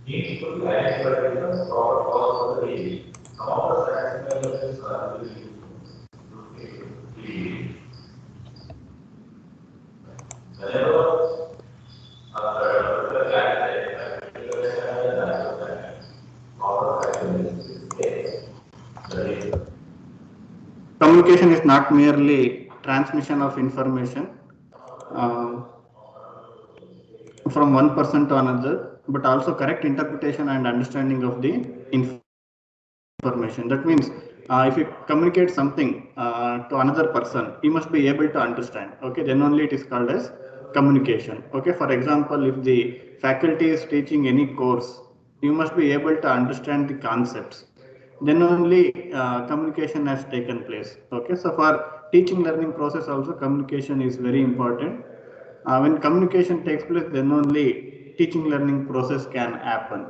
need to be identified with the proper cause for the aging. Some of the satisfactory are whenever communication is not merely transmission of information from one person to another, but also correct interpretation and understanding of the information. That means if you communicate something to another person, he must be able to understand. Okay, then only it is called as communication. Okay, for example, if the faculty is teaching any course, you must be able to understand the concepts. Then only communication has taken place. Okay, so for teaching learning process also communication is very important. When communication takes place, then only teaching learning process can happen.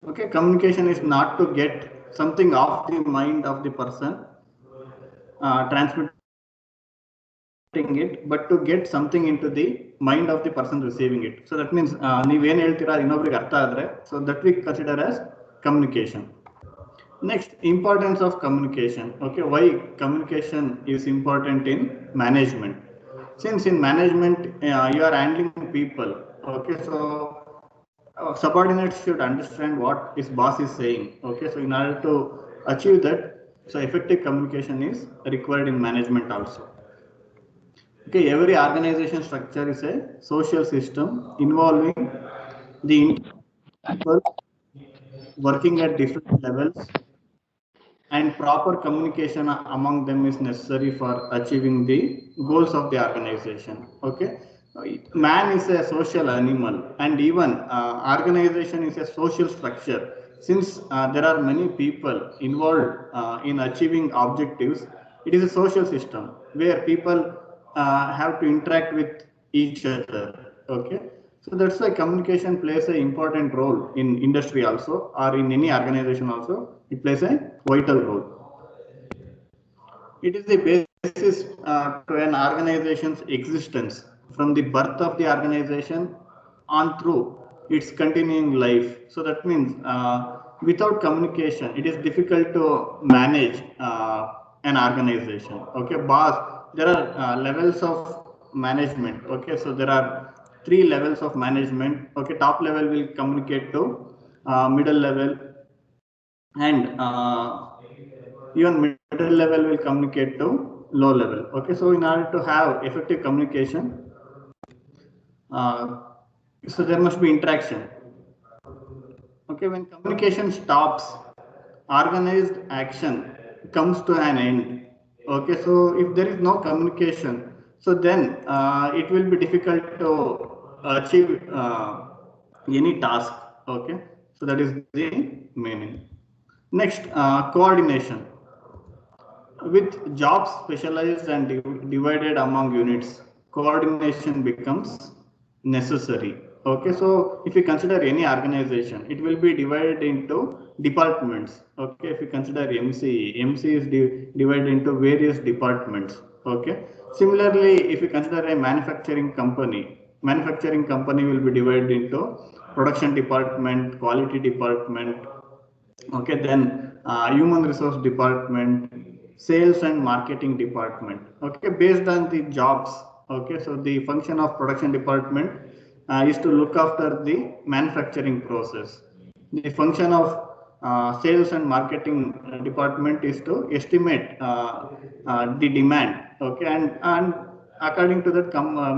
Okay, communication is not to get something off the mind of the person transmitting it, but to get something into the mind of the person receiving it. So that means ನೀವೇನು ಹೇಳ್ತೀರಾ ಇನ್ನೊಬ್ರಿಗೆ ಅರ್ಥ ಆದ್ರೆ, so that we consider as communication. Next, importance of communication. Okay, why communication is important in management? Since in management you are handling people. Okay, so subordinates should understand what his boss is saying. Okay, so in order to achieve that, so effective communication is required in management also. Okay, every organization structure is a social system involving the people working at different levels, and proper communication among them is necessary for achieving the goals of the organization. Okay, man is a social animal, and even organization is a social structure. Since there are many people involved in achieving objectives, it is a social system where people have to interact with each other. Okay, so that's why communication plays an important role in industry also, or in any organization also. It plays a vital role. It is the basis to an organization's existence from the birth of the organization on through its continuing life. So that means without communication, it is difficult to manage an organization. Okay, boss, there are levels of management. Okay, so there are 3 levels of management. Okay, top level will communicate to middle level, and even middle level will communicate to low level. Okay, so in order to have effective communication, so there must be interaction. Okay, when communication stops, organized action comes to an end. Okay, so if there is no communication, so then it will be difficult to achieve any task. Okay, so that is the meaning. Next, coordination. With jobs specialized and divided among units, coordination becomes necessary. Okay, so if you consider any organization, it will be divided into departments. Okay, if you consider MC is divided into various departments. Okay, similarly, if you consider a manufacturing company will be divided into production department, quality department. Okay, then human resource department, sales and marketing department. Okay, based on the jobs. Okay, so the function of production department is to look after the manufacturing process. The function of sales and marketing department is to estimate the demand. Okay, and according to that,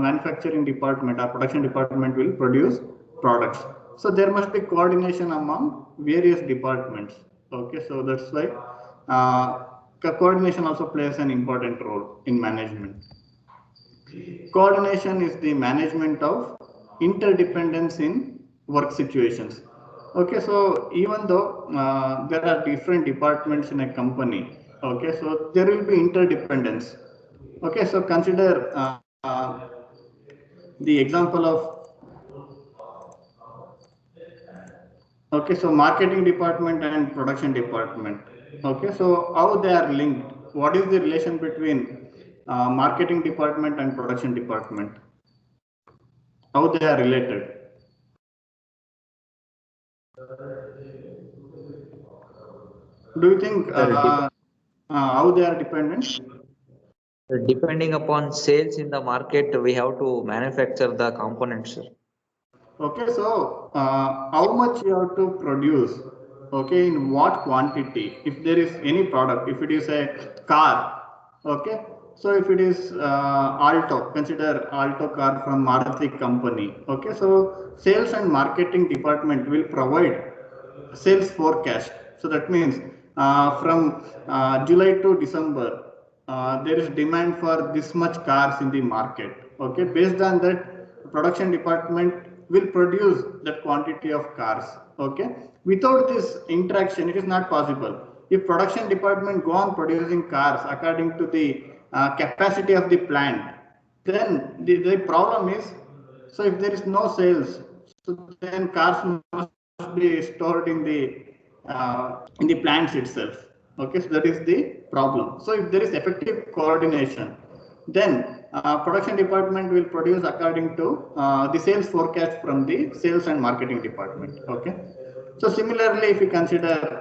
manufacturing department or production department will produce products. So there must be coordination among various departments. Okay, so that's why coordination also plays an important role in management. Coordination is the management of interdependence in work situations. Okay, so even though there are different departments in a company, okay, so there will be interdependence. Okay, so consider the example of, okay, so marketing department and production department. Okay, so how they are linked? What is the relation between marketing department and production department? how they are related? Do you think how they are dependent? Depending upon sales in the market, we have to manufacture the components, sir. Okay, so how much you have to produce? Okay, in what quantity? If there is any product, if it is a car, okay. So if it is Alto, consider Alto car from Maruti company. Okay, so sales and marketing department will provide sales forecast. So that means from July to December, there is demand for this much cars in the market. Okay, based on that, production department will produce that quantity of cars. Okay, without this interaction, it is not possible. If production department go on producing cars according to the capacity of the plant, then the problem is, so if there is no sales, so then cars must be stored in the plants itself. Okay, so that is the problem. So if there is effective coordination, then production department will produce according to the sales forecast from the sales and marketing department. Okay, so similarly, if you consider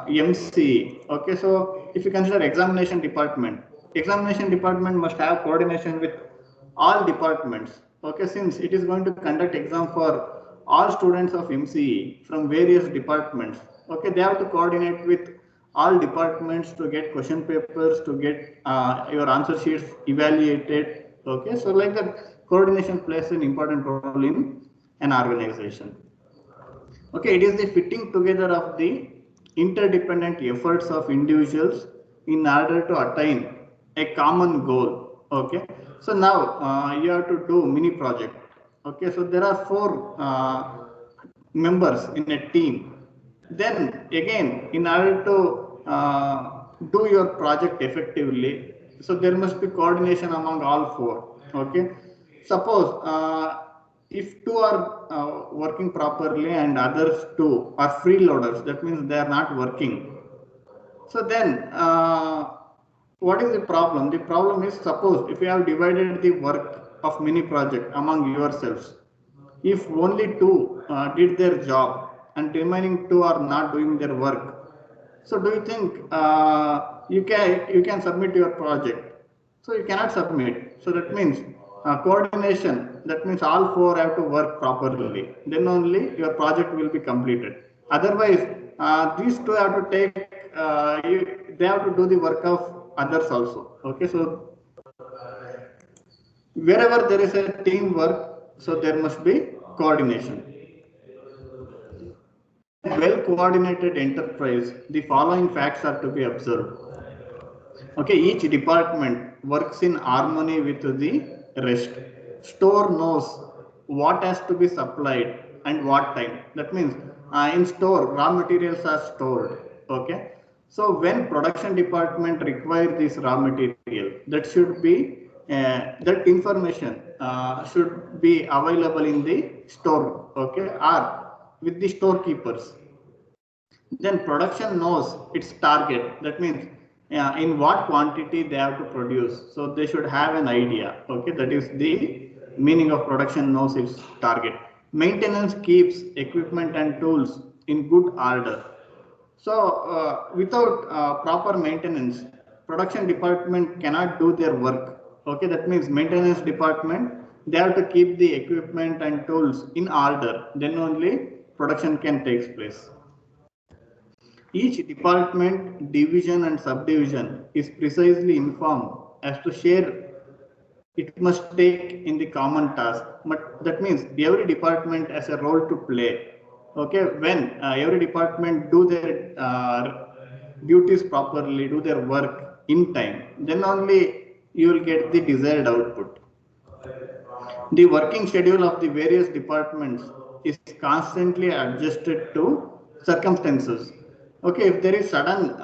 MC, okay, so if you consider examination department must have coordination with all departments. Okay, since it is going to conduct exam for all students of MCE from various departments. Okay, they have to coordinate with all departments to get question papers, to get your answer sheets evaluated. Okay, so like that, coordination plays an important role in an organization. Okay, it is the fitting together of the interdependent efforts of individuals in order to attain a common goal. Okay, so now you have to do mini project. Okay, so there are four members in a team. Then again, in order to do your project effectively, so there must be coordination among all four. Okay, suppose if two are working properly and others two are freeloaders, that means they are not working. So then what is the problem? The problem is, suppose if you have divided the work of mini project among yourselves, if only two did their job and remaining two are not doing their work, so do you think you can submit your project? So you cannot submit. So that means coordination. That means all four have to work properly. Then only your project will be completed. Otherwise, these two have to take. They have to do the work of others also. Okay, so wherever there is a teamwork, so there must be coordination. Well-coordinated enterprise, the following facts are to be observed. Okay, each department works in harmony with the rest. Store knows what has to be supplied and what time. That means in store, raw materials are stored. Okay, so when production department require this raw material, that should be that information should be available in the store. Okay, or with the storekeepers. Then production knows its target. That means in what quantity they have to produce. So they should have an idea. Okay, that is the meaning of production knows its target. Maintenance keeps equipment and tools in good order. So without proper maintenance, production department cannot do their work. Okay, that means maintenance department, they have to keep the equipment and tools in order. Then only production can take place. Each department, division and subdivision is precisely informed as to share it must take in the common task. But that means every department has a role to play. Okay, when every department do their duties properly, do their work in time, then only you will get the desired output. The working schedule of the various departments is constantly adjusted to circumstances. Okay, if there is sudden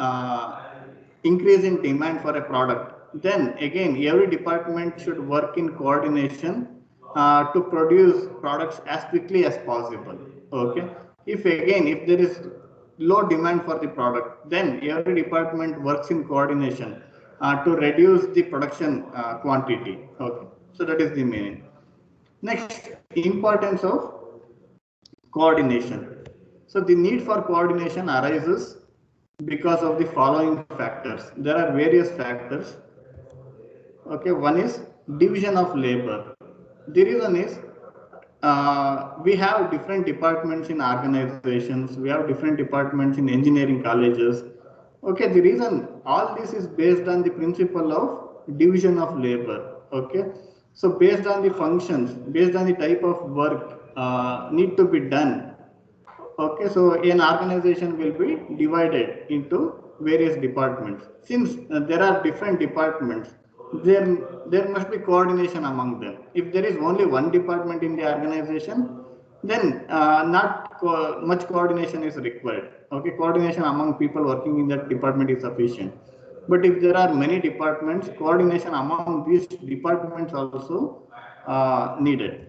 increase in demand for a product, then again every department should work in coordination to produce products as quickly as possible. Okay, if there is low demand for the product, then every department works in coordination to reduce the production quantity. Okay, so that is the meaning. Next, importance of coordination. So the need for coordination arises because of the following factors. There are various factors. Okay, one is division of labor. The reason is we have different departments in organizations, we have different departments in engineering colleges. Okay, the reason all this is based on the principle of division of labor. Okay, so based on the functions, based on the type of work need to be done. Okay, so an organization will be divided into various departments. Since there are different departments, there must be coordination among them. If there is only one department in the organization, then not much coordination is required. Okay, coordination among people working in that department is sufficient. But if there are many departments, coordination among these departments also needed.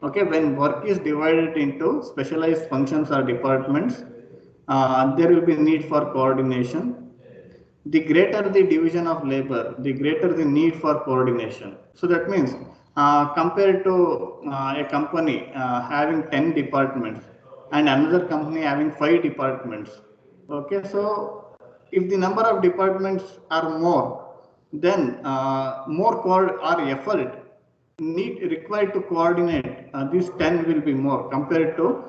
Okay, when work is divided into specialized functions or departments, there will be need for coordination. The greater the division of labor, the greater the need for coordination. So that means compared to a company having 10 departments and another company having 5 departments. Okay, so if the number of departments are more, then more code or effort need required to coordinate these 10 will be more compared to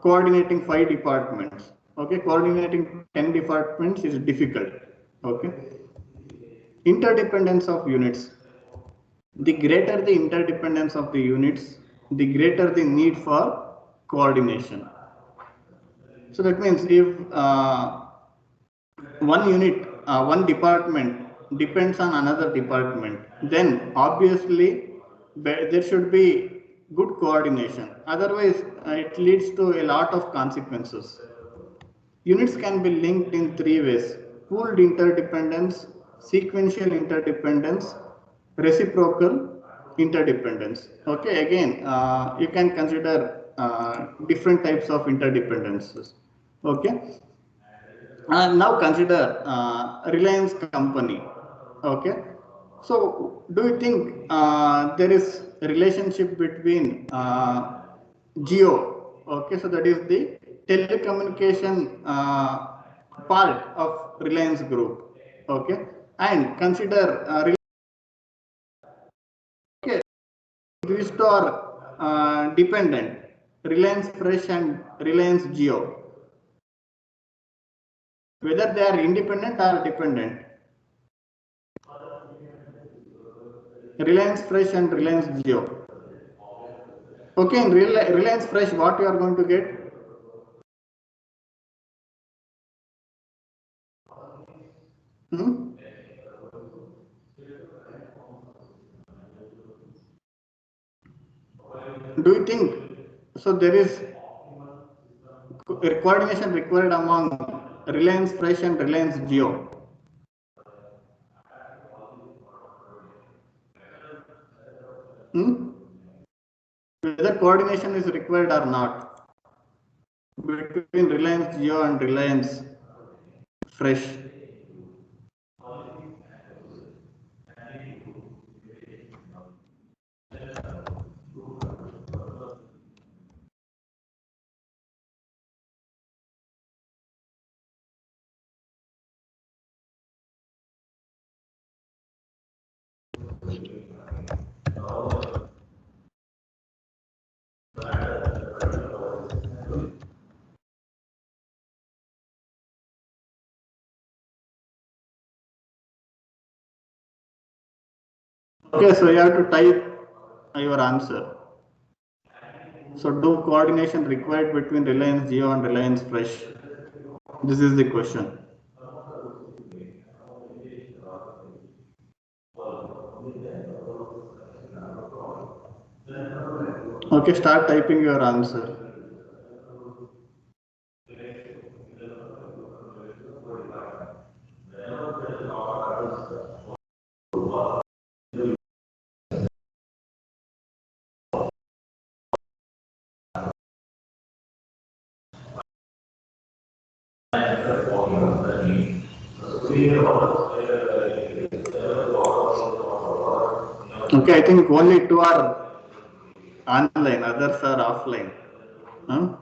coordinating 5 departments. Okay, coordinating 10 departments is difficult. Okay, interdependence of units. The greater the interdependence of the units, the greater the need for coordination. So that means if one unit, one department depends on another department, then obviously there should be good coordination. Otherwise, it leads to a lot of consequences. Units can be linked in 3 ways: pooled interdependence, sequential interdependence, reciprocal interdependence. Okay, again, you can consider different types of interdependences. Okay. Now consider Reliance company. Okay, so do you think there is a relationship between Geo? Okay, so that is the telecommunication part of Reliance Group. Okay, and consider okay, these two are dependent: Reliance Fresh and Reliance Geo. Whether they are independent or dependent. Reliance Fresh and Reliance Jio. Okay, in Reliance Fresh, what you are going to get? Hmm? Do you think so? There is coordination required among Reliance Fresh and Reliance Jio. Hmm? Whether coordination is required or not between Reliance Jio and Reliance Fresh. Okay, so you have to type your answer. So, do coordination required between Reliance Jio and Reliance Fresh? This is the question. Okay, start typing your answer. Okay, I think only two are online, others are offline. Huh?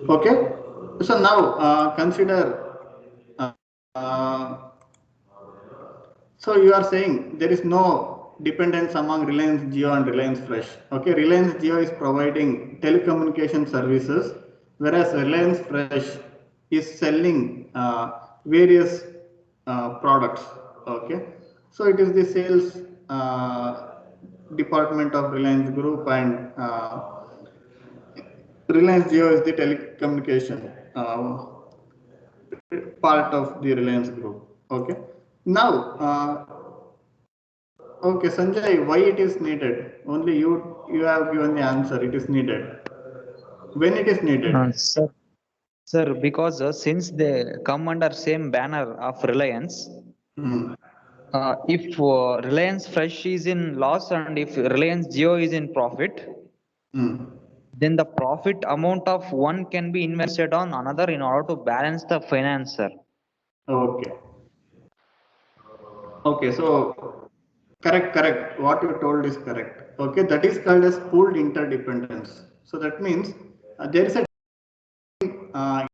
Okay. So now consider. Uh, uh, so you are saying there is no dependence among Reliance Jio and Reliance Fresh. Okay, Reliance Jio is providing telecommunication services, whereas Reliance Fresh is selling various products. Okay, so it is the sales department of Reliance Group, and Reliance Jio is the telecommunication part of the Reliance Group. Okay. Now, okay, Sanjay, why it is needed? Only you have given the answer. It is needed. When it is needed? Sir, because since they come under same banner of Reliance, Hmm. if Reliance Fresh is in loss and if Reliance Jio is in profit, Hmm. then the profit amount of one can be invested on another in order to balance the finance, sir. Okay. Okay. So correct. What you told is correct. Okay. That is called as pooled interdependence. So that means there is a uh,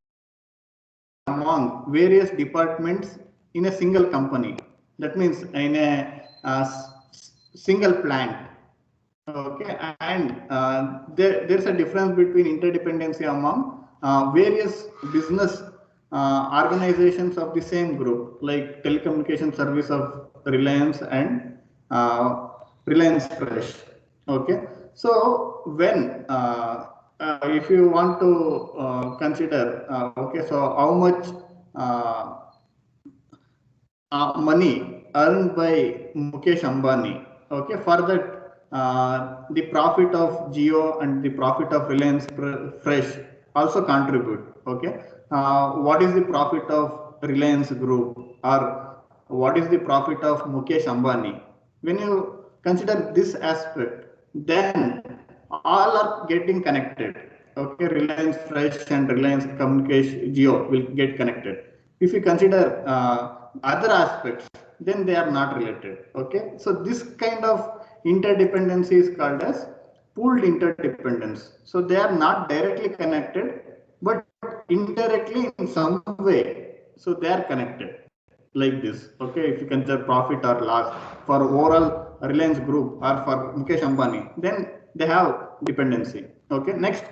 among various departments in a single company. That means in a single plant. Okay, and there's a difference between interdependency among various business organizations of the same group, like telecommunication service of Reliance and Reliance Fresh. Okay, so when if you want to consider, okay, so how much uh, money earned by Mukesh Ambani. Okay, for that, the profit of Jio and the profit of Reliance Fresh also contribute. Okay, what is the profit of Reliance Group, or what is the profit of Mukesh Ambani? When you consider this aspect, then all are getting connected. Okay, Reliance Fresh and Reliance Communication Geo will get connected. If you consider other aspects, then they are not related. Okay, so this kind of interdependency is called as pooled interdependence. So they are not directly connected, but indirectly in some way. So they are connected like this. Okay, if you consider profit or loss for overall Reliance Group or for Mukesh Ambani, then they have dependency. Okay, next,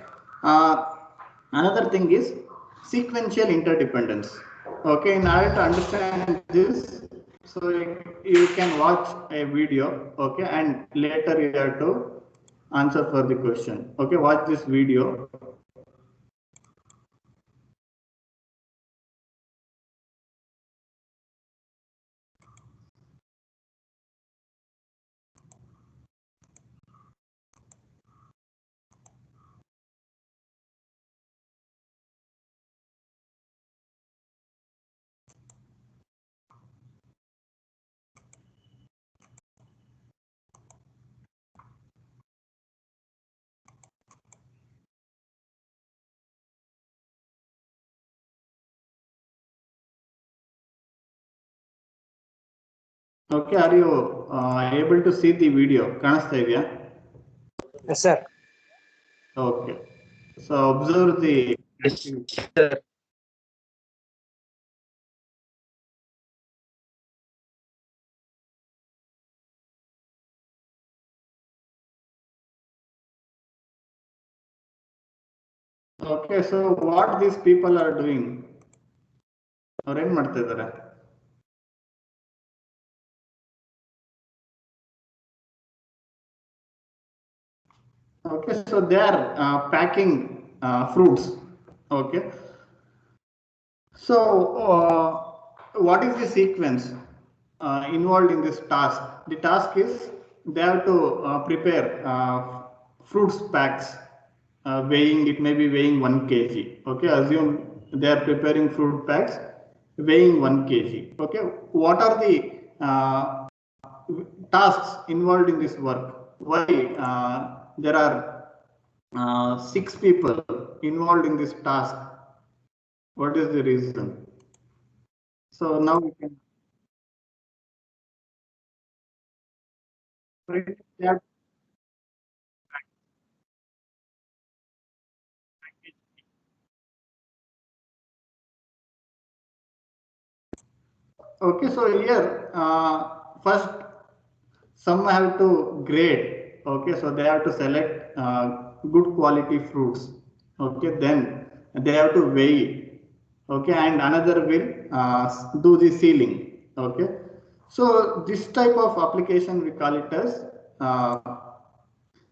another thing is sequential interdependence. Okay, in order to understand this, so you can watch a video. Okay, and later you have to answer for the question. Okay, watch this video. Okay, are you able to see the video? ಕಾಣಿಸ್ತಾ ಇದೆಯಾ? Yes, sir. Okay. So observe the Yes, sir. Okay, so what these people are doing? ಅವ್ರು ಏನ್ ಮಾಡ್ತಾ ಇದ್ದಾರೆ? Okay, so they are packing fruits. Okay. So what is the sequence involved in this task? The task is they have to prepare fruits packs, weighing, it may be weighing 1 kg. Okay, assume they are preparing fruit packs weighing 1 kg. Okay, what are the tasks involved in this work? Why there are 6 people involved in this task? What is the reason? So now we can. Okay, so here first some have to grade. Okay, so they have to select good quality fruits. Okay, then they have to weigh. Okay, and another will do the sealing. Okay, so this type of application we call it as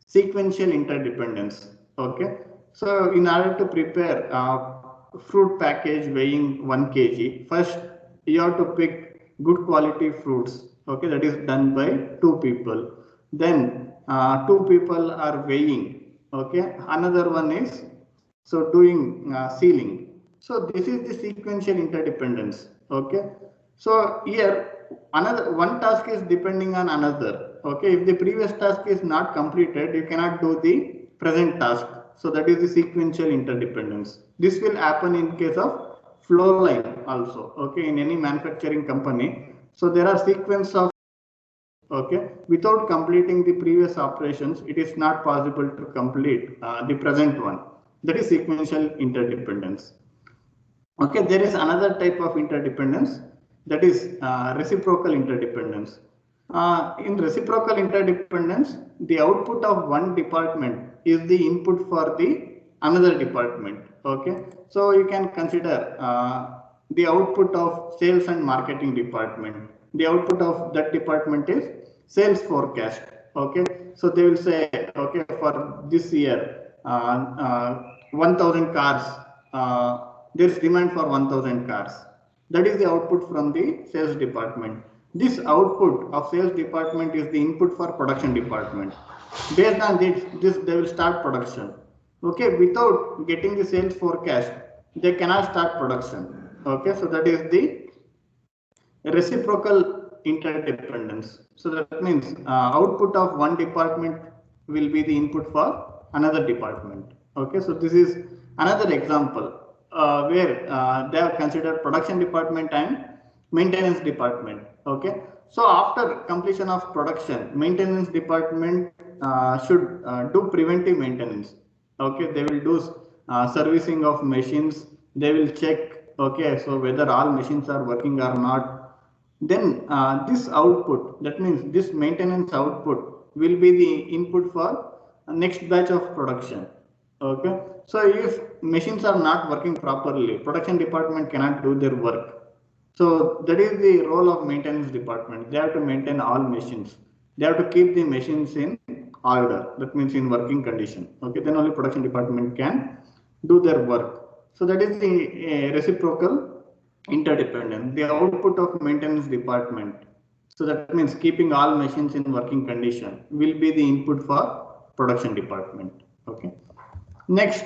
sequential interdependence. Okay, so in order to prepare fruit package weighing 1 kg, first you have to pick good quality fruits. Okay, that is done by 2 people. Then 2 people are weighing. Okay, another one is so doing sealing. So this is the sequential interdependence. Okay, so here another one task is depending on another. Okay, if the previous task is not completed, you cannot do the present task. So that is the sequential interdependence. This will happen in case of flow line also. Okay, in any manufacturing company. So there are sequence of, okay, without completing the previous operations, it is not possible to complete the present one. That is sequential interdependence. Okay, there is another type of interdependence, that is reciprocal interdependence. In reciprocal interdependence, the output of one department is the input for the another department. Okay, so you can consider the output of sales and marketing department. The output of that department is sales forecast. Okay, so they will say, okay, for this year, 1000 cars. There is demand for 1000 cars. That is the output from the sales department. This output of sales department is the input for production department. Based on this they will start production. Okay, without getting the sales forecast, they cannot start production. Okay, so that is the reciprocal interdependence. So that means output of one department will be the input for another department. Okay, so this is another example where they have considered production department and maintenance department. Okay, so after completion of production, maintenance department should do preventive maintenance. Okay, they will do servicing of machines. They will check, okay, so whether all machines are working or not. Then this output, that means this maintenance output will be the input for next batch of production. Okay, so if machines are not working properly, production department cannot do their work. So that is the role of maintenance department. They have to maintain all machines. They have to keep the machines in order. That means in working condition. Okay, then only production department can do their work. So that is the reciprocal interdependent. The output of maintenance department. So that means keeping all machines in working condition will be the input for production department. Okay. Next,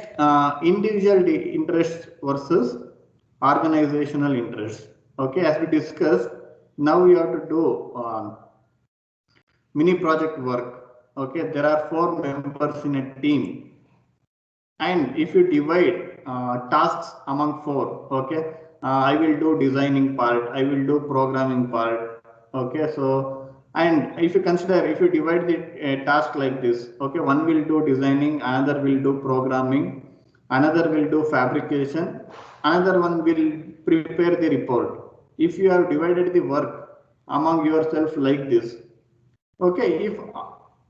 individual interests versus organizational interests. Okay, as we discussed, now we have to do mini project work. Okay, there are 4 members in a team, and if you divide tasks among 4, okay, I will do designing part, I will do programming part. Okay, so and if you consider, if you divide the task like this, okay, one will do designing, another will do programming, another will do fabrication, another one will prepare the report. If you have divided the work among yourself like this, okay, if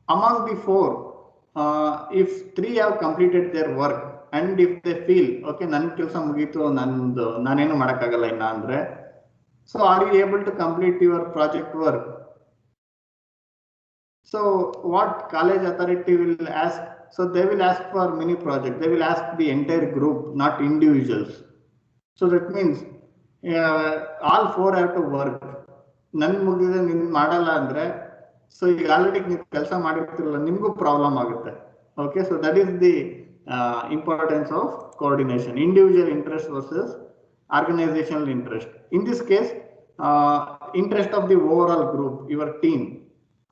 among the 4, if 3 have completed their work and if they feel, okay, ನನ್ನ ಕೆಲಸ ಮುಗೀತು, ನಾನೇನು ಮಾಡಕ್ಕಾಗಲ್ಲ ಇನ್ನ ಅಂದ್ರೆ, so are you able to complete your project work? So what college authority will ask? So they will ask for mini project. They will ask the entire group, not individuals. So that means all 4 have to work. ನನ್ ಮುಗಿದ್ರೆ ನಿನ್ ಮಾಡಲ್ಲ ಅಂದ್ರೆ, so ಈಗ already ನೀವು ಕೆಲಸ ಮಾಡಿರ್ತಿರಲ್ಲ, ನಿಮ್ಗೂ problem ಆಗುತ್ತೆ. Okay, so that is the importance of coordination, individual interest versus organisational interest. In this case interest of the over all group, your team.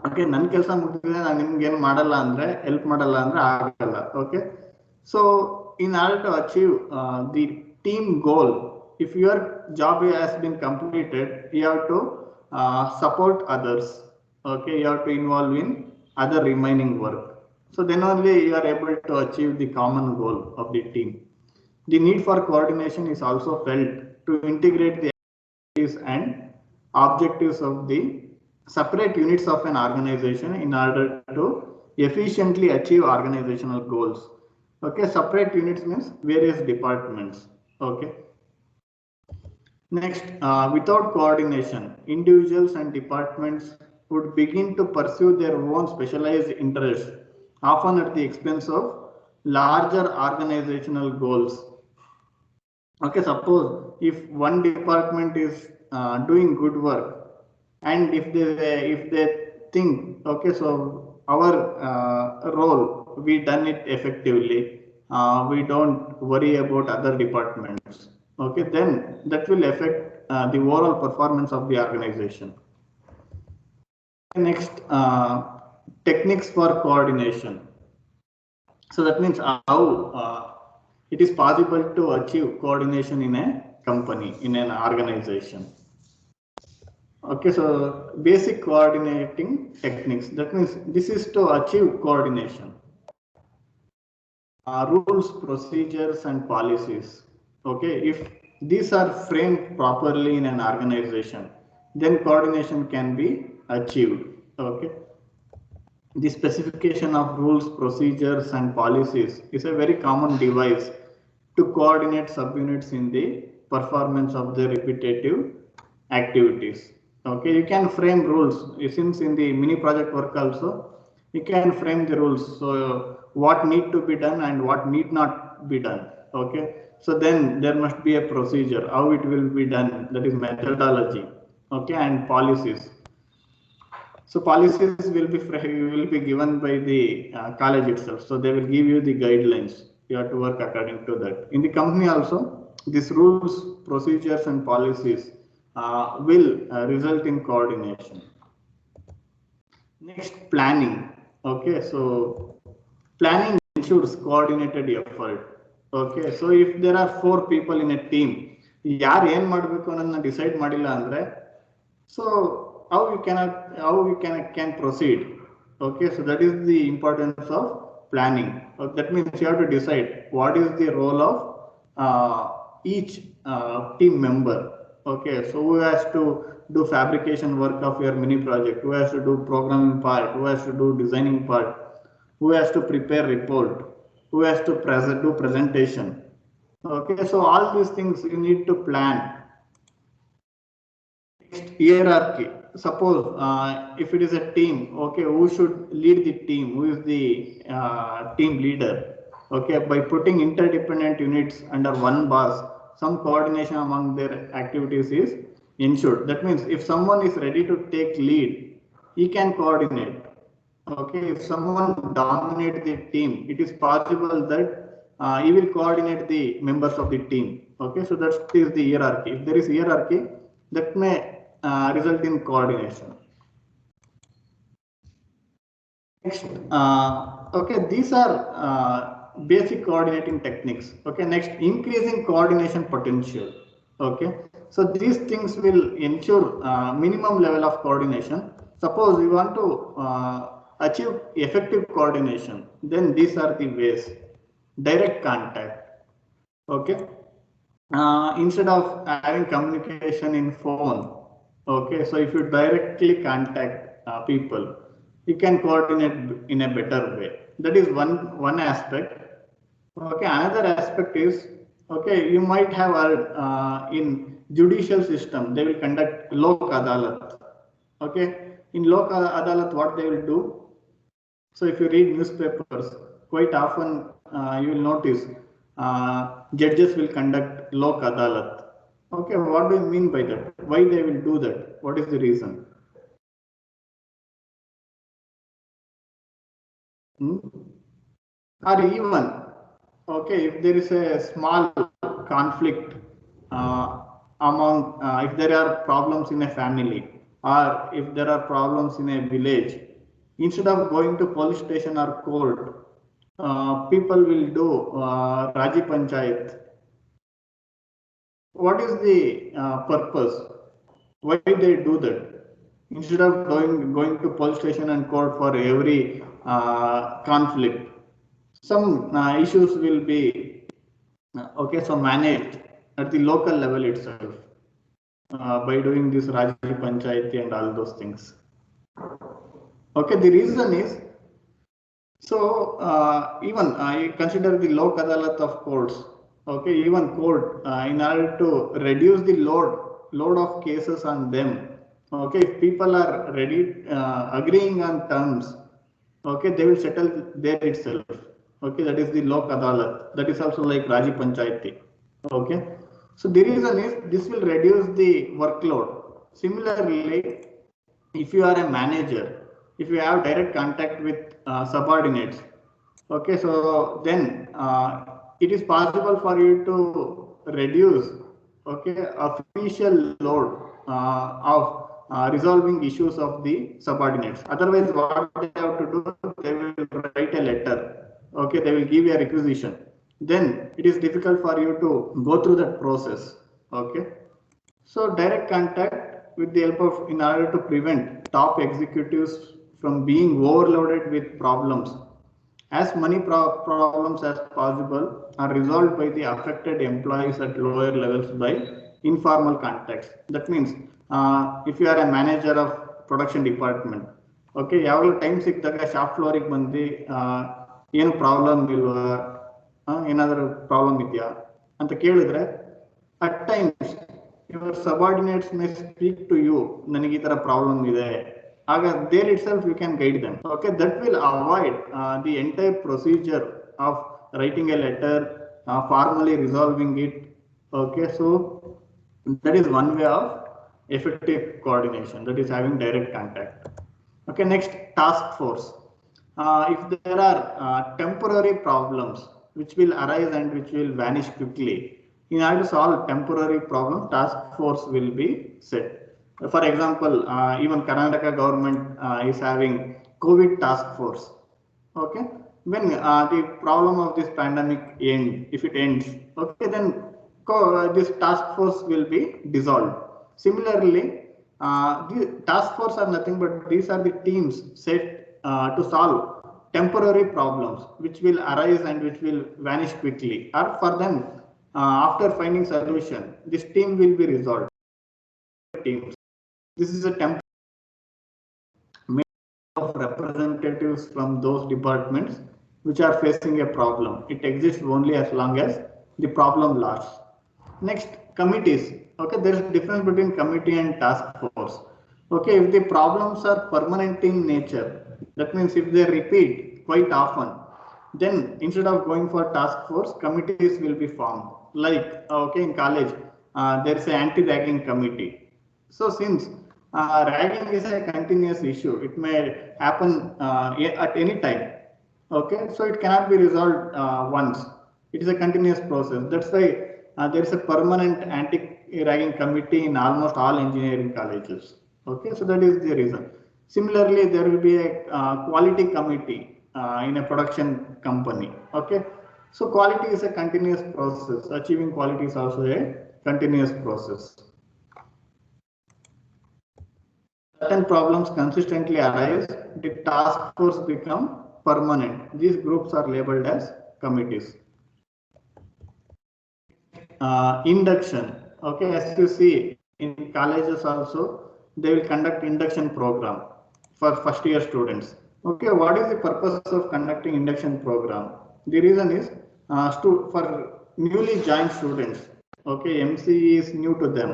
Okay, ನನ್ನ ಕೆಲಸ ಮುಗಿದ್ರೆ ನಾನು ನಿಮ್ಗೆ ಏನು ಮಾಡಲ್ಲ ಅಂದ್ರೆ, ಹೆಲ್ಪ್ ಮಾಡಲ್ಲ ಅಂದ್ರೆ ಆಗಲ್ಲ. Okay, so in order to achieve the team goal, if your job has been completed, you have to support others. Okay, you have to involve in other remaining work. So then only you are able to achieve the common goal of the team. The need for coordination is also felt to integrate the activities and objectives of the separate units of an organization in order to efficiently achieve organizational goals. Okay, separate units means various departments. Okay. Next, without coordination, individuals and departments would begin to pursue their own specialized interests, often at the expense of larger organizational goals. Okay, suppose if one department is doing good work, and if they think, okay, so our role we done it effectively, we don't worry about other departments. Okay, then that will affect the overall performance of the organization. Next, techniques for coordination. So that means how it is possible to achieve coordination in a company, in an organization. Okay, so basic coordinating techniques. That means this is to achieve coordination. Rules, procedures, and policies. Okay, if these are framed properly in an organization, then coordination can be achieved. Okay. The specification of rules, procedures, and policies is a very common device to coordinate subunits in the performance of the repetitive activities. Okay, you can frame rules. Since in the mini project work also, you can frame the rules. So what need to be done and what need not be done. Okay, so then there must be a procedure, how it will be done, that is methodology. Okay, and policies. So policies will be given by the college itself. So they will give you the guidelines. You have to work according to that. In the company also, these rules, procedures, and policies will result in coordination. Next, planning. Okay, so planning ensures coordinated effort. Okay, so if there are 4 people in a team, ಯಾರು ಏನ್ ಮಾಡಬೇಕು ಅನ್ನೋದನ್ನ decide ಮಾಡಿಲ್ಲ ಅಂದ್ರೆ, so how we can proceed. Okay, so that is the importance of planning. That means you have to decide what is the role of each team member. Okay, so who has to do fabrication work of your mini project, who has to do programming part, who has to do designing part, who has to prepare report, who has to do presentation. Okay, so all these things you need to plan. Hierarchy. Suppose if it is a team, okay, who should lead the team, who is the team leader. Okay, by putting interdependent units under one boss, some coordination among their activities is ensured. That means if someone is ready to take lead, he can coordinate. Okay, if someone dominates the team, it is possible that he will coordinate the members of the team. Okay, so that is the hierarchy. If there is hierarchy, that may result in coordination. Next, okay, these are basic coordinating techniques. Okay, next, increasing coordination potential. Okay, so these things will ensure minimum level of coordination. Suppose we want to achieve effective coordination, then these are the ways. Direct contact. Okay, instead of having communication in phone. Okay, so if you directly contact people, you can coordinate in a better way. That is one aspect. Okay, another aspect is, okay, you might have in judicial system they will conduct lok adalat. Okay, in lok adalat what they will do? So if you read newspapers, quite often you will notice judges will conduct lok adalat. Okay, what do you mean by that? Why they will do that? What is the reason? Or even, okay, if there is a small conflict among, if there are problems in a family, or if there are problems in a village, instead of going to police station or court, people will do Raji Panchayat. What is the purpose? Why they do that? instead of going to police station and court for every conflict. Some issues will be okay, so managed at the local level itself by doing this Raji Panchayati and all those things. Okay, the reason is, so even I consider the Lok Adalat of courts. Okay, even court in order to reduce the load of cases on them. Okay, if people are ready agreeing on terms, okay, they will settle there itself. Okay, that is the Lok Adalat. That is also like Raji Panchayati. Okay, so the reason is this will reduce the workload. Similarly, if you are a manager, if you have direct contact with subordinates, okay, so then it is possible for you to reduce, okay, official load of resolving issues of the subordinates. Otherwise, what they have to do, they will write a letter, okay, they will give you a requisition. Then it is difficult for you to go through that process, okay. So direct contact with the help of, in order to prevent top executives from being overloaded with problems. As many problems as possible are resolved by the affected employees at lower levels by informal contacts. That means if you are a manager of production department, okay, ಯಾವಾಗಲೂ time ಸಿಕ್ಕಿದಾಗ shop ಫ್ಲೋರಿಗೆ ಬಂದು ಏನು problem ಇಲ್ವಾ, ಏನಾದರೂ problem ಇದೆಯಾ ಅಂತ ಕೇಳಿದ್ರೆ, at times your subordinates may speak to you, ನನಗೆ ಈ ತರ ಪ್ರಾಬ್ಲಮ್ ಇದೆ, ಆಗ there itself you can guide them. Okay, that will avoid the entire procedure of writing a letter, formally resolving it. Okay, so that is one way of effective coordination, that is having direct contact. Okay, next, task force. If there are temporary problems which will arise and which will vanish quickly, in order to solve temporary problems, task force will be set. For example, even Karnataka government is having COVID task force. Okay, when the problem of this pandemic if it ends, okay, then this task force will be dissolved. Similarly, the task force are nothing but these are the teams set to solve temporary problems which will arise and which will vanish quickly, or for them after finding solution, this team will be resolved. Teams. This is a template of representatives from those departments which are facing a problem. It exists only as long as the problem lasts. Next, committees. Okay, there is a difference between committee and task force. Okay, if the problems are permanent in nature, that means if they repeat quite often, then instead of going for task force, committees will be formed. Like, okay, in college, there is an anti-ragging committee. So since ragging is a continuous issue, it may happen at any time. Okay, so it cannot be resolved once. It is a continuous process. That's why there is a permanent anti-ragging committee in almost all engineering colleges. Okay, so that is the reason. Similarly, there will be a quality committee in a production company. Okay, so quality is a continuous process. Achieving quality is also a continuous process. Certain problems consistently arise, the task force become permanent. These groups are labeled as committees. Induction. Okay, as you see in colleges also, they will conduct induction program for first year students. Okay, what is the purpose of conducting induction program? The reason is for newly joined students. Okay, MCE is new to them.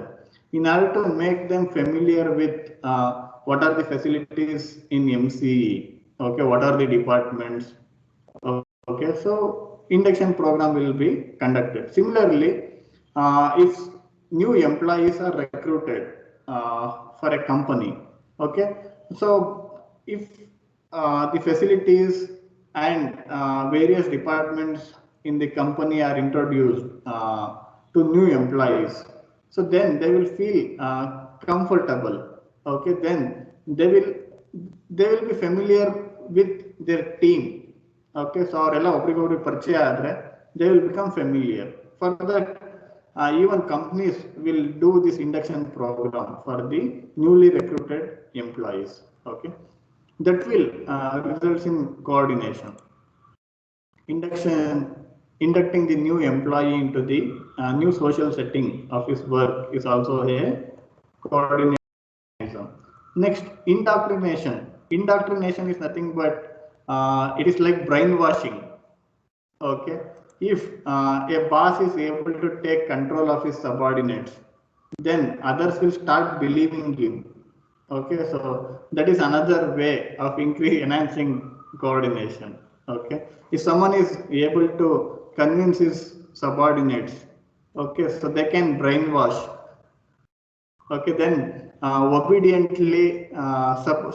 In order to make them familiar with what are the facilities in MCE, okay, what are the departments, okay, so induction program will be conducted. Similarly, if new employees are recruited for a company, okay, so if the facilities and various departments in the company are introduced to new employees, so then they will feel comfortable. Okay, then they will be familiar with their team. Okay, so ಅವರೆಲ್ಲ ಒಬ್ರಿಗೊಬ್ರಿಗೆ ಪರಿಚಯ ಆದ್ರೆ they will become familiar. For that, even companies will do this induction program for the newly recruited employees. Okay, that will result in coordination. Inducting the new employee into the new social setting of his work is also a coordination. Next, indoctrination. Indoctrination is nothing but it is like brainwashing. Okay, if a boss is able to take control of his subordinates, then others will start believing him. Okay, so that is another way of enhancing coordination. Okay, if someone is able to convince his subordinates, okay, so they can brainwash. Okay, then obediently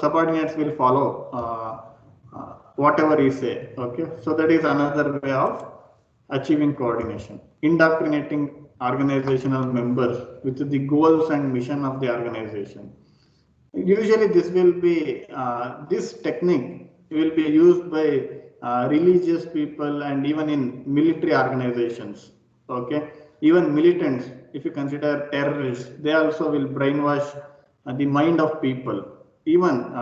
subordinates will follow whatever he say. Okay, so that is another way of achieving coordination. Indoctrinating organizational members with the goals and mission of the organization. Usually this will be this technique will be used by religious people and even in military organizations. Okay, even militants, if you consider terrorists, they also will brainwash the mind of people. Even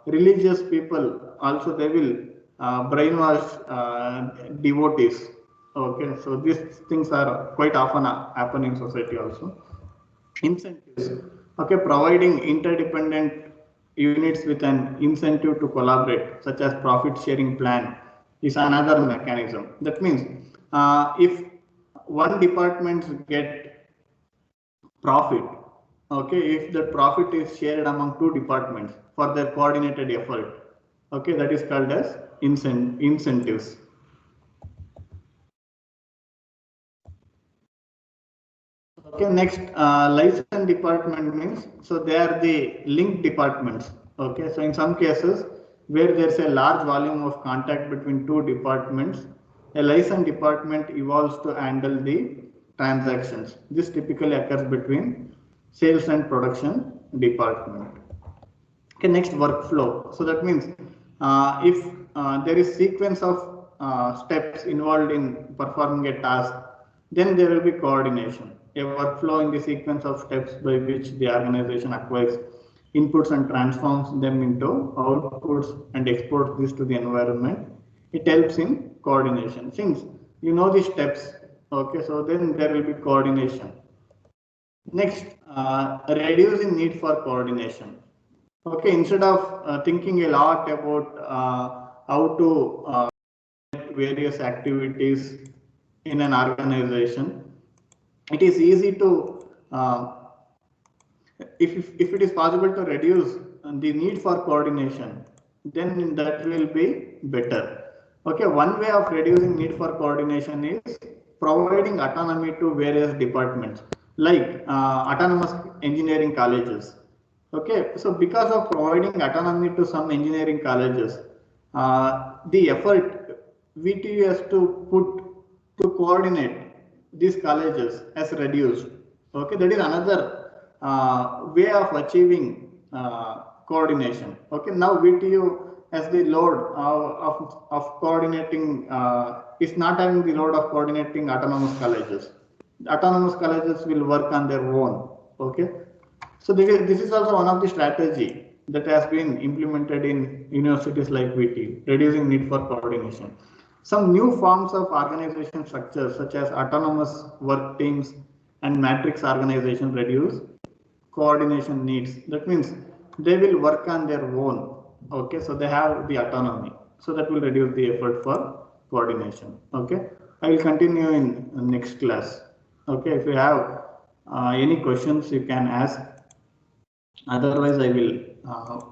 religious people also, they will brainwash devotees. Okay, so these things are quite often happen in society also. Incentives. Okay, providing interdependent units with an incentive to collaborate, such as profit sharing plan, is another mechanism. That means if one department get profit, okay, if the profit is shared among two departments for their coordinated effort, okay, that is called as incentives. Okay, next, license department means, so they are the linked departments. Okay, so in some cases where there's a large volume of contact between two departments, a license department evolves to handle the transactions. This typically occurs between sales and production department. Okay, next, workflow. So that means if there is sequence of steps involved in performing a task, then there will be coordination. A workflow in the sequence of steps by which the organization acquires inputs and transforms them into outputs and exports this to the environment. It helps in coordination. Since you know the steps, okay, so then there will be coordination. Next, reducing need for coordination. Okay, instead of thinking a lot about how to various activities in an organization, it is easy to if it is possible to reduce the need for coordination, then that will be better. Okay, one way of reducing need for coordination is providing autonomy to various departments, like autonomous engineering colleges. Okay, so because of providing autonomy to some engineering colleges, the effort VTU has to put to coordinate these colleges has reduced. Okay, that is another way of achieving coordination. Okay, now VTU has the load of coordinating, is not having the load of coordinating autonomous colleges. Autonomous colleges will work on their own. Okay, so this is also one of the strategy that has been implemented in universities like VTU, reducing need for coordination. Some new forms of organization structures such as autonomous work teams and matrix organization reduce coordination needs. That means they will work on their own. Okay, so they have the autonomy. So that will reduce the effort for coordination. Okay, I will continue in next class. Okay, if you have any questions, you can ask. Otherwise, I will